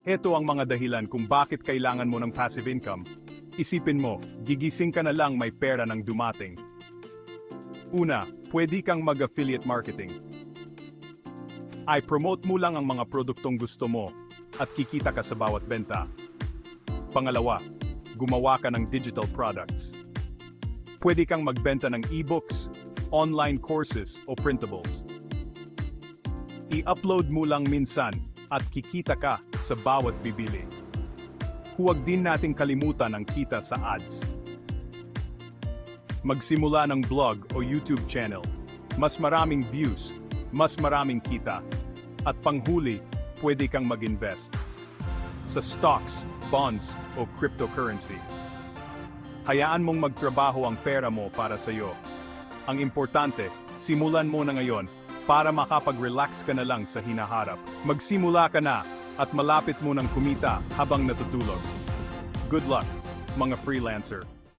Ito ang mga dahilan kung bakit kailangan mo ng passive income. Isipin mo, gigising ka na lang may pera nang dumating. Una, pwede kang mag-affiliate marketing. Ay promote mo lang ang mga produktong gusto mo at kikita ka sa bawat benta. Pangalawa, gumawa ka ng digital products. Pwede kang magbenta ng e-books, online courses o printables. I-upload mo lang minsan at kikita ka sa bawat bibili. Huwag din nating kalimutan ang kita sa ads. Magsimula ng blog o YouTube channel. Mas maraming views, mas maraming kita. At panghuli, pwede kang mag-invest sa stocks, bonds o cryptocurrency. Hayaan mong magtrabaho ang pera mo para sa iyo. Ang importante, simulan mo na ngayon para makapag-relax ka na lang sa hinaharap. Magsimula ka na at malapit mo ng kumita habang natutulog. Good luck, mga freelancer!